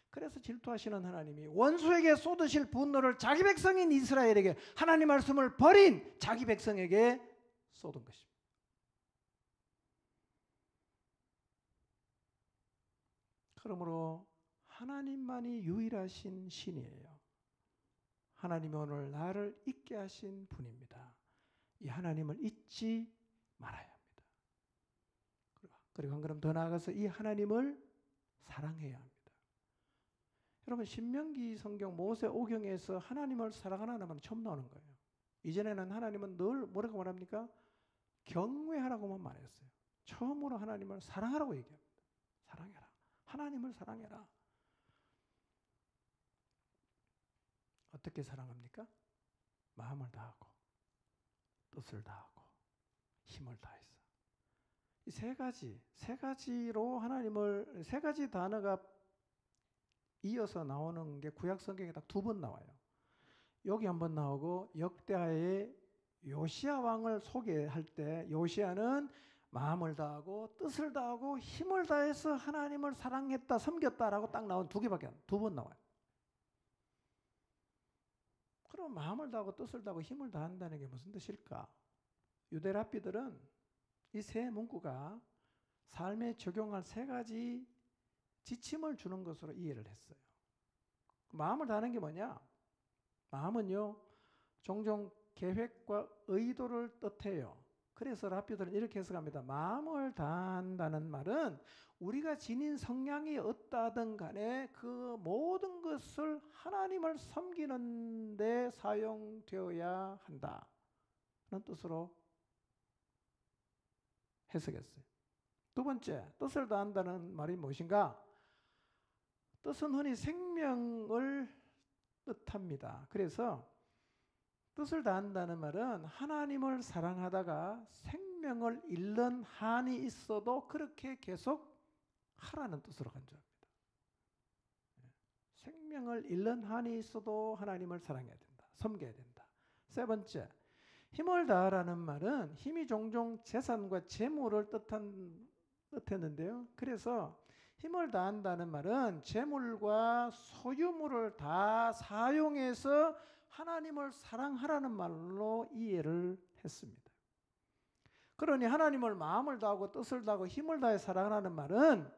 그래서 질투하시는 하나님이 원수에게 쏟으실 분노를 자기 백성인 이스라엘에게, 하나님 말씀을 버린 자기 백성에게 쏟은 것입니다. 그러므로 하나님만이 유일하신 신이에요. 하나님이 오늘 나를 잊게 하신 분입니다. 이 하나님을 잊지 말아야 합니다. 그리고 한 걸음 더 나아가서 이 하나님을 사랑해야 합니다. 여러분 신명기 성경 모세오경에서 하나님을 사랑하라는 말은 처음 나오는 거예요. 이전에는 하나님은 늘 뭐라고 말합니까? 경외하라고만 말했어요. 처음으로 하나님을 사랑하라고 얘기합니다. 사랑해라. 하나님을 사랑해라. 어떻게 사랑합니까? 마음을 다하고 뜻을 다하고 힘을 다해서. 이 세 가지로 하나님을, 세 가지 단어가 이어서 나오는 게 구약 성경에 딱 2번 나와요. 여기 한번 나오고 역대하의 요시야 왕을 소개할 때 요시야는 마음을 다하고 뜻을 다하고 힘을 다해서 하나님을 사랑했다, 섬겼다라고 딱 나온 2번 나와요. 그럼 마음을 다하고 뜻을 다하고 힘을 다한다는 게 무슨 뜻일까? 유대 랍비들은 이 세 문구가 삶에 적용할 3가지 지침을 주는 것으로 이해를 했어요. 마음을 다하는 게 뭐냐? 마음은요 종종 계획과 의도를 뜻해요. 그래서 랍비들은 이렇게 해석합니다. 마음을 다한다는 말은 우리가 지닌 성향이 어떠하든 간에 그 모든 것을 하나님을 섬기는 데 사용되어야 한다는 뜻으로 해석했어요. 2번째, 뜻을 다한다는 말이 무엇인가? 뜻은 흔히 생명을 뜻합니다. 그래서 뜻을 다한다는 말은 하나님을 사랑하다가 생명을 잃는 한이 있어도 그렇게 계속 하라는 뜻으로 간주합니다. 생명을 잃는 한이 있어도 하나님을 사랑해야 된다. 섬겨야 된다. 3번째, 힘을 다하라는 말은 힘이 종종 재산과 재물을 뜻했는데요. 그래서 힘을 다한다는 말은 재물과 소유물을 다 사용해서 하나님을 사랑하라는 말로 이해를 했습니다. 그러니 하나님을 마음을 다하고 뜻을 다하고 힘을 다해 사랑하라는 말은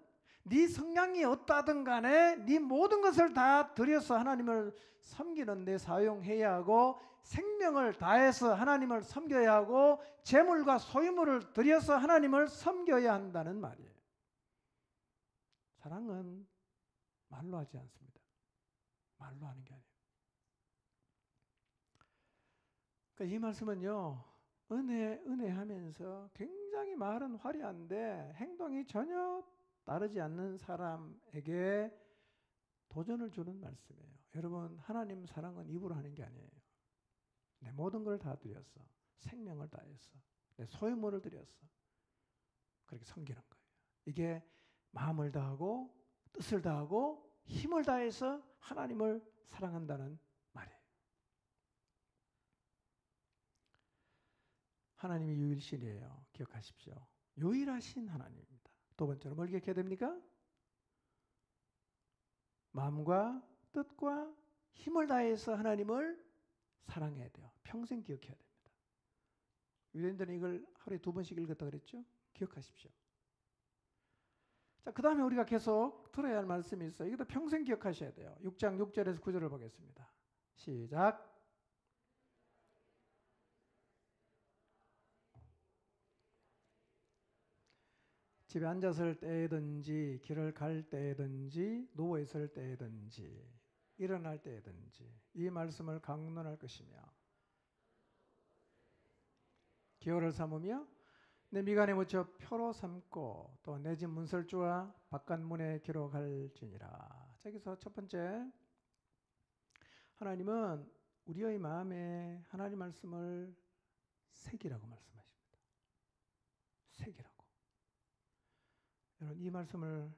네 성향이 어떠하든 간에 네 모든 것을 다 들여서 하나님을 섬기는 데 사용해야 하고 생명을 다해서 하나님을 섬겨야 하고 재물과 소유물을 들여서 하나님을 섬겨야 한다는 말이에요. 사랑은 말로 하지 않습니다. 말로 하는 게 아니에요. 그러니까 이 말씀은요, 은혜 하면서 굉장히 말은 화려한데 행동이 전혀 따르지 않는 사람에게 도전을 주는 말씀이에요. 여러분, 하나님 사랑은 입으로 하는 게 아니에요. 내 모든 걸 다 드렸어. 생명을 다해서 내 소유물을 드렸어. 그렇게 섬기는 거예요. 이게 마음을 다하고 뜻을 다하고 힘을 다해서 하나님을 사랑한다는 말이에요. 하나님이 유일신이에요. 기억하십시오. 유일하신 하나님입니다. 두 번째로 뭘 기억해야 됩니까? 마음과 뜻과 힘을 다해서 하나님을 사랑해야 돼요. 평생 기억해야 됩니다. 유대인들은 이걸 하루에 2번씩 읽었다 그랬죠? 기억하십시오. 자, 그 다음에 우리가 계속 들어야 할 말씀이 있어요. 이것도 평생 기억하셔야 돼요. 6장 6절에서 9절을 보겠습니다. 시작. 집에 앉았을 때든지 길을 갈 때든지 누워 있을 때든지 일어날 때든지 이 말씀을 강론할 것이며 기호를 삼으며 내 미간에 묻혀 표로 삼고 또 내 집 문설주와 바깥문에 기록할지니라. 여기서 첫 번째, 하나님은 우리의 마음에 하나님 말씀을 새기라고 말씀하십니다. 새기라고. 여러분 이 말씀을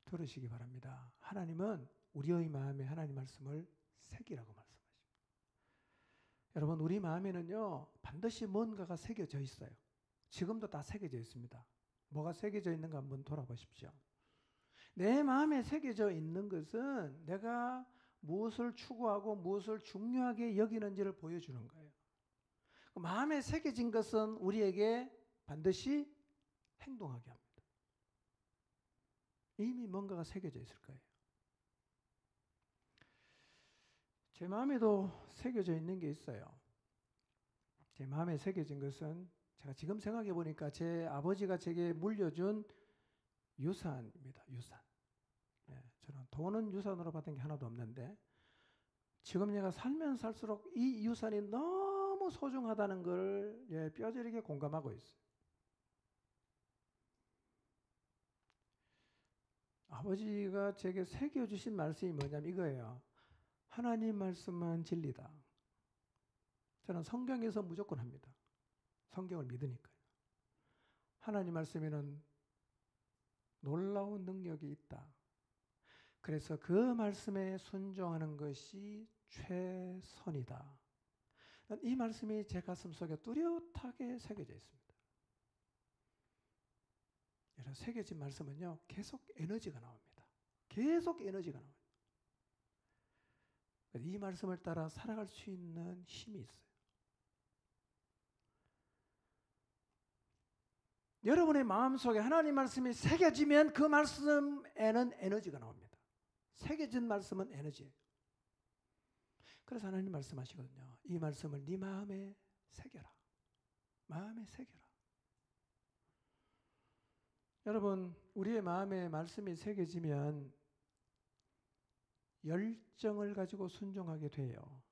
들으시기 바랍니다. 하나님은 우리의 마음에 하나님 말씀을 새기라고 말씀하십니다. 여러분 우리 마음에는요 반드시 뭔가가 새겨져 있어요. 지금도 다 새겨져 있습니다. 뭐가 새겨져 있는가 한번 돌아보십시오. 내 마음에 새겨져 있는 것은 내가 무엇을 추구하고 무엇을 중요하게 여기는지를 보여주는 거예요. 마음에 새겨진 것은 우리에게 반드시 행동하게 합니다. 이미 뭔가가 새겨져 있을 거예요. 제 마음에도 새겨져 있는 게 있어요. 제 마음에 새겨진 것은 제가 지금 생각해 보니까 제 아버지가 제게 물려준 유산입니다. 유산. 저는 돈은 유산으로 받은 게 하나도 없는데 지금 내가 살면 살수록 이 유산이 너무 소중하다는 걸 뼈저리게 공감하고 있어요. 아버지가 제게 새겨주신 말씀이 뭐냐면 이거예요. 하나님 말씀만 진리다. 저는 성경에서 무조건 합니다. 성경을 믿으니까요. 하나님 말씀에는 놀라운 능력이 있다. 그래서 그 말씀에 순종하는 것이 최선이다. 이 말씀이 제 가슴 속에 뚜렷하게 새겨져 있습니다. 이런 새겨진 말씀은요, 계속 에너지가 나옵니다. 계속 에너지가 나와요. 이 말씀을 따라 살아갈 수 있는 힘이 있어요. 여러분의 마음속에 하나님 말씀이 새겨지면 그 말씀에는 에너지가 나옵니다. 새겨진 말씀은 에너지예요. 그래서 하나님 말씀하시거든요. 이 말씀을 네 마음에 새겨라. 마음에 새겨라. 여러분, 우리의 마음에 말씀이 새겨지면 열정을 가지고 순종하게 돼요.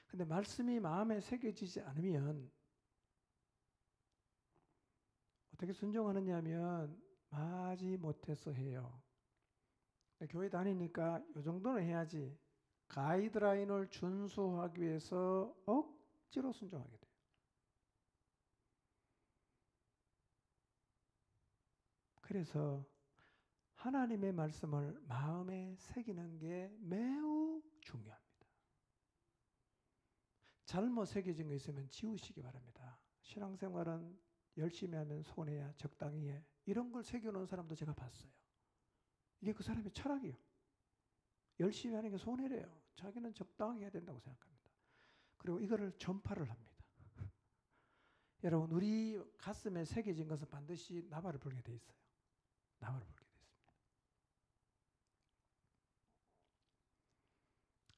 근데 말씀이 마음에 새겨지지 않으면 어떻게 순종하느냐 하면 마지 못해서 해요. 교회 다니니까 이 정도는 해야지. 가이드라인을 준수하기 위해서 억지로 순종하게 돼요. 그래서 하나님의 말씀을 마음에 새기는 게 매우 중요합니다. 잘못 새겨진 거 있으면 지우시기 바랍니다. 신앙생활은 열심히 하면 손해야, 적당히 해. 이런 걸 새겨놓은 사람도 제가 봤어요. 이게 그 사람의 철학이에요. 열심히 하는 게 손해래요. 자기는 적당하게 해야 된다고 생각합니다. 그리고 이거를 전파를 합니다. 여러분, 우리 가슴에 새겨진 것은 반드시 나발을 불게 돼 있어요. 나발을 불게 돼 있습니다.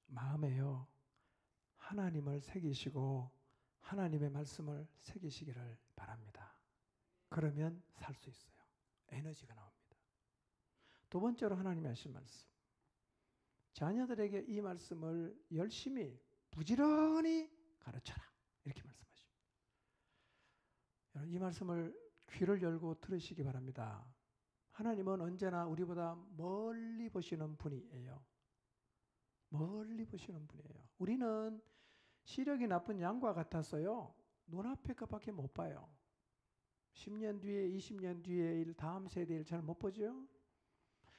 마음에요, 하나님을 새기시고 하나님의 말씀을 새기시기를 바랍니다. 그러면 살 수 있어요. 에너지가 나옵니다. 두 번째로 하나님이 하신 말씀. 자녀들에게 이 말씀을 열심히 부지런히 가르쳐라. 이렇게 말씀하십니다. 여러분, 이 말씀을 귀를 열고 들으시기 바랍니다. 하나님은 언제나 우리보다 멀리 보시는 분이에요. 멀리 보시는 분이에요. 우리는 시력이 나쁜 양과 같아서요, 눈앞에 것밖에 못 봐요. 10년 뒤에, 20년 뒤에 일, 다음 세대 일 잘 못 보죠?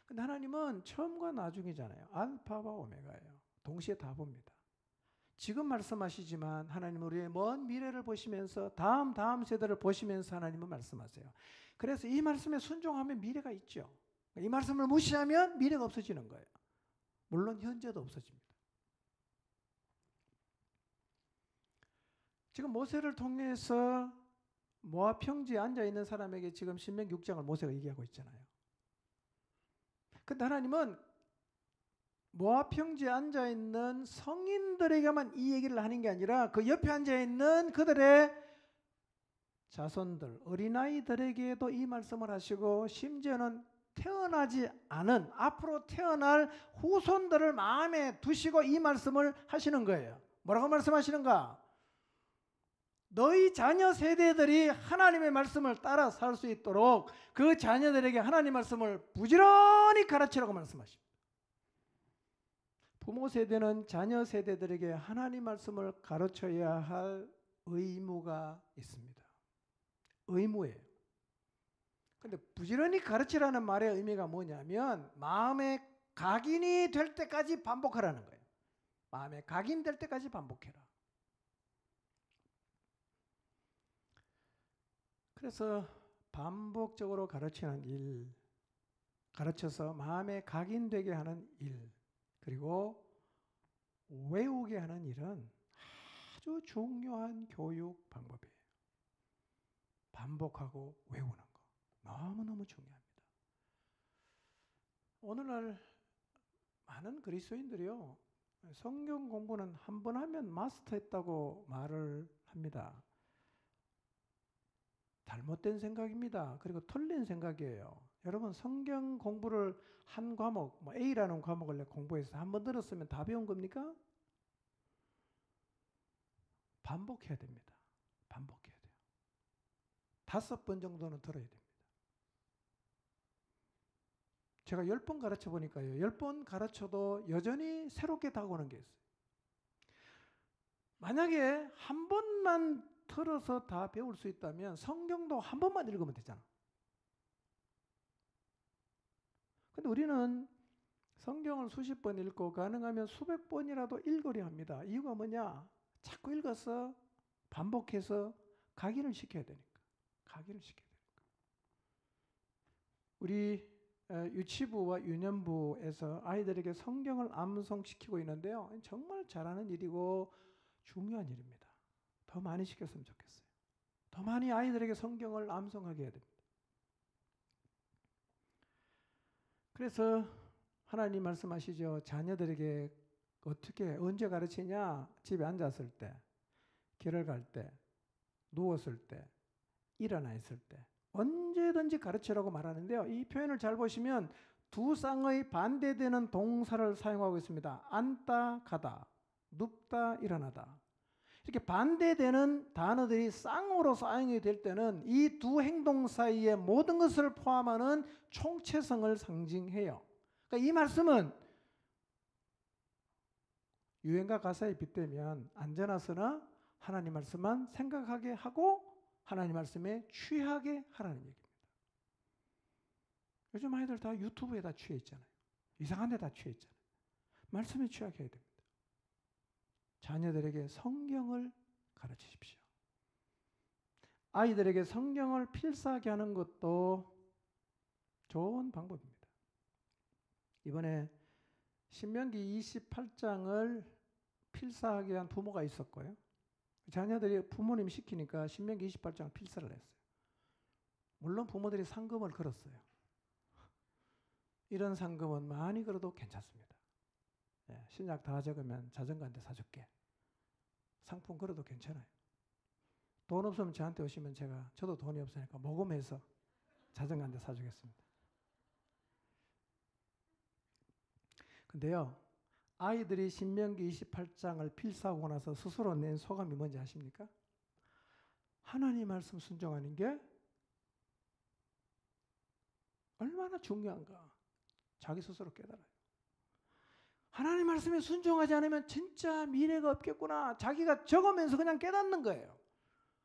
근데 하나님은 처음과 나중이잖아요. 알파와 오메가예요. 동시에 다 봅니다. 지금 말씀하시지만 하나님은 우리의 먼 미래를 보시면서 다음 세대를 보시면서 하나님은 말씀하세요. 그래서 이 말씀에 순종하면 미래가 있죠. 이 말씀을 무시하면 미래가 없어지는 거예요. 물론 현재도 없어집니다. 지금 모세를 통해서 모압 평지에 앉아있는 사람에게 지금 신명기 6장을 모세가 얘기하고 있잖아요. 근데 하나님은 모압 평지에 앉아있는 성인들에게만 이 얘기를 하는 게 아니라 그 옆에 앉아있는 그들의 자손들, 어린아이들에게도 이 말씀을 하시고 심지어는 태어나지 않은 앞으로 태어날 후손들을 마음에 두시고 이 말씀을 하시는 거예요. 뭐라고 말씀하시는가? 너희 자녀 세대들이 하나님의 말씀을 따라 살 수 있도록 그 자녀들에게 하나님 말씀을 부지런히 가르치라고 말씀하십니다. 부모 세대는 자녀 세대들에게 하나님 말씀을 가르쳐야 할 의무가 있습니다. 의무예요. 근데 부지런히 가르치라는 말의 의미가 뭐냐면 마음에 각인이 될 때까지 반복하라는 거예요. 마음에 각인될 때까지 반복해라. 그래서 반복적으로 가르치는 일, 가르쳐서 마음에 각인되게 하는 일, 그리고 외우게 하는 일은 아주 중요한 교육 방법이에요. 반복하고 외우는 거 너무너무 중요합니다. 오늘날 많은 그리스도인들이요, 성경 공부는 한 번 하면 마스터했다고 말을 합니다. 잘못된 생각입니다. 그리고 틀린 생각이에요. 여러분, 성경 공부를 한 과목, A라는 과목을 공부해서 한 번 들었으면 다 배운 겁니까? 반복해야 됩니다. 반복해야 돼요. 5번 정도는 들어야 됩니다. 제가 10번 가르쳐 보니까요, 10번 가르쳐도 여전히 새롭게 다가오는 게 있어요. 만약에 한 번만 들어서 다 배울 수 있다면 성경도 한 번만 읽으면 되잖아. 근데 우리는 성경을 수십 번 읽고 가능하면 수백 번이라도 읽으려 합니다. 이유가 뭐냐? 자꾸 읽어서 반복해서 각인을 시켜야 되니까. 각인을 시켜야 되니까. 우리 유치부와 유년부에서 아이들에게 성경을 암송시키고 있는데요, 정말 잘하는 일이고 중요한 일입니다. 더 많이 시켰으면 좋겠어요. 더 많이 아이들에게 성경을 암송하게 해야 됩니다. 그래서 하나님 말씀하시죠. 자녀들에게 어떻게, 언제 가르치냐? 집에 앉았을 때, 길을 갈 때, 누웠을 때, 일어나 있을 때 언제든지 가르치라고 말하는데요. 이 표현을 잘 보시면 두 쌍의 반대되는 동사를 사용하고 있습니다. 앉다, 가다, 눕다, 일어나다. 이렇게 반대되는 단어들이 쌍으로 사용이 될 때는 이 두 행동 사이의 모든 것을 포함하는 총체성을 상징해요. 그러니까 이 말씀은 유행가 가사에 빗대면 앉아나서나 하나님 말씀만 생각하게 하고 하나님 말씀에 취하게 하라는 얘기입니다. 요즘 아이들 다 유튜브에 다 취해 있잖아요. 이상한 데 다 취해 있잖아요. 말씀에 취하게 해야 됩니다. 자녀들에게 성경을 가르치십시오. 아이들에게 성경을 필사하게 하는 것도 좋은 방법입니다. 이번에 신명기 28장을 필사하게 한 부모가 있었고요. 자녀들이 부모님이 시키니까 신명기 28장을 필사를 했어요. 물론 부모들이 상금을 걸었어요. 이런 상금은 많이 걸어도 괜찮습니다. 신약 다 적으면 자전거 한 대 사줄게. 상품 걸어도 괜찮아요. 돈 없으면 저한테 오시면 저도 돈이 없으니까 모금해서 자전거 한 대 사주겠습니다. 근데요, 아이들이 신명기 28장을 필사하고 나서 스스로 낸 소감이 뭔지 아십니까? 하나님 말씀 순종하는 게 얼마나 중요한가 자기 스스로 깨달아요. 하나님 말씀에 순종하지 않으면 진짜 미래가 없겠구나. 자기가 적으면서 그냥 깨닫는 거예요.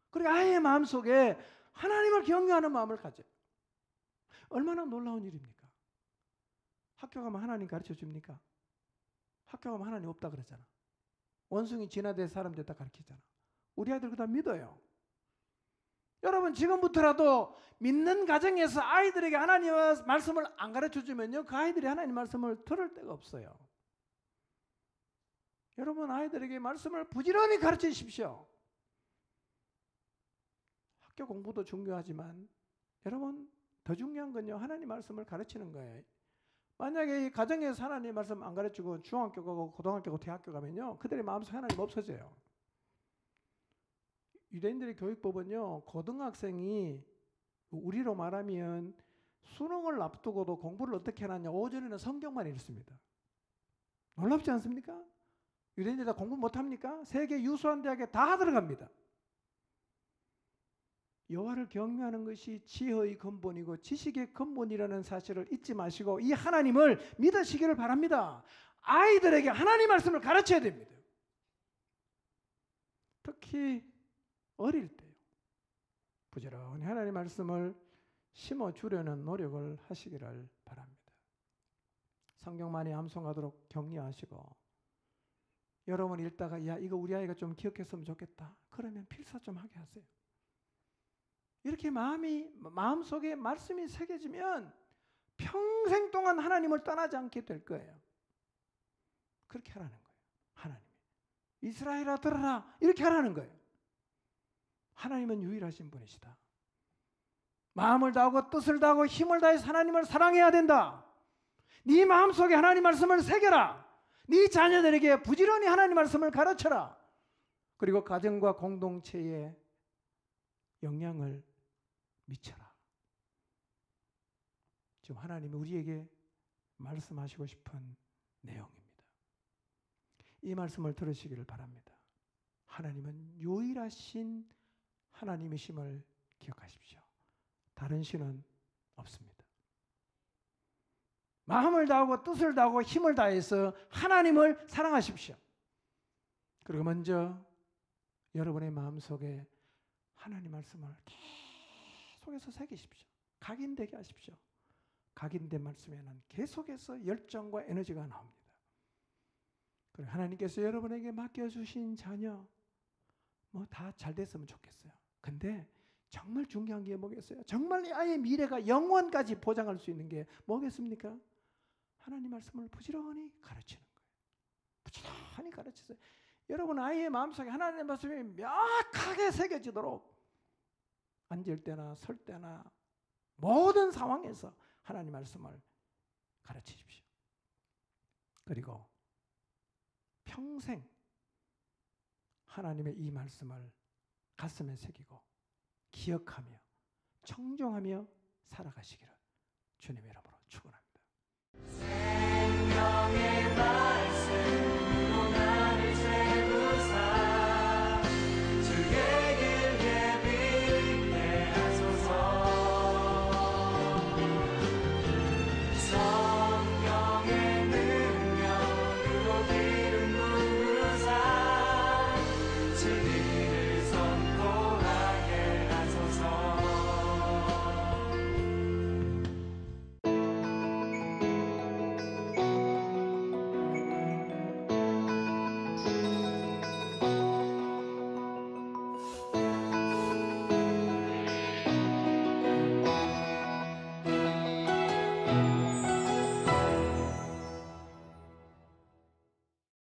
그리고 아예 마음속에 하나님을 경외하는 마음을 가져요. 얼마나 놀라운 일입니까? 학교 가면 하나님 가르쳐 줍니까? 학교 가면 하나님 없다 그러잖아. 원숭이 진화된 사람들 다 가르치잖아. 우리 아이들 그다 믿어요. 여러분 지금부터라도 믿는 가정에서 아이들에게 하나님의 말씀을 안 가르쳐 주면요, 그 아이들이 하나님 말씀을 들을 데가 없어요. 여러분 아이들에게 말씀을 부지런히 가르쳐 주십시오. 학교 공부도 중요하지만 여러분 더 중요한 건요, 하나님 말씀을 가르치는 거예요. 만약에 이 가정에서 하나님 말씀 안 가르치고 중학교 가고 고등학교 가고 대학교 가면요, 그들의 마음속에 하나님 없어져요. 유대인들의 교육법은요, 고등학생이 우리로 말하면 수능을 앞두고도 공부를 어떻게 하느냐, 오전에는 성경만 읽습니다. 놀랍지 않습니까? 유대인들이 다 공부 못합니까? 세계 유수한 대학에 다 들어갑니다. 여호와를 경외하는 것이 지혜의 근본이고 지식의 근본이라는 사실을 잊지 마시고 이 하나님을 믿으시기를 바랍니다. 아이들에게 하나님 말씀을 가르쳐야 됩니다. 특히 어릴 때요, 부지런히 하나님 말씀을 심어주려는 노력을 하시기를 바랍니다. 성경 많이 암송하도록 격려하시고, 여러분 읽다가 야 이거 우리 아이가 좀 기억했으면 좋겠다 그러면 필사 좀 하게 하세요. 이렇게 마음속에 말씀이 새겨지면 평생 동안 하나님을 떠나지 않게 될 거예요. 그렇게 하라는 거예요. 하나님이 이스라엘아 들어라 이렇게 하라는 거예요. 하나님은 유일하신 분이시다. 마음을 다하고 뜻을 다하고 힘을 다해서 하나님을 사랑해야 된다. 네 마음속에 하나님 말씀을 새겨라. 네 자녀들에게 부지런히 하나님 말씀을 가르쳐라. 그리고 가정과 공동체에 영향을 미쳐라. 지금 하나님이 우리에게 말씀하시고 싶은 내용입니다. 이 말씀을 들으시기를 바랍니다. 하나님은 유일하신 하나님이심을 기억하십시오. 다른 신은 없습니다. 마음을 다하고 뜻을 다하고 힘을 다해서 하나님을 사랑하십시오. 그리고 먼저 여러분의 마음속에 하나님 말씀을 계속해서 새기십시오. 각인되게 하십시오. 각인된 말씀에는 계속해서 열정과 에너지가 나옵니다. 그리고 하나님께서 여러분에게 맡겨주신 자녀 뭐 다 잘 됐으면 좋겠어요. 근데 정말 중요한 게 뭐겠어요? 정말 아이의 미래가 영원까지 보장할 수 있는 게 뭐겠습니까? 하나님 말씀을 부지런히 가르치는 거예요. 부지런히 가르치세요. 여러분 아이의 마음속에 하나님의 말씀이 명확하게 새겨지도록 앉을 때나 설 때나 모든 상황에서 하나님 말씀을 가르치십시오. 그리고 평생 하나님의 이 말씀을 가슴에 새기고 기억하며 청종하며 살아가시기를 주님의 이름으로 축원합니다.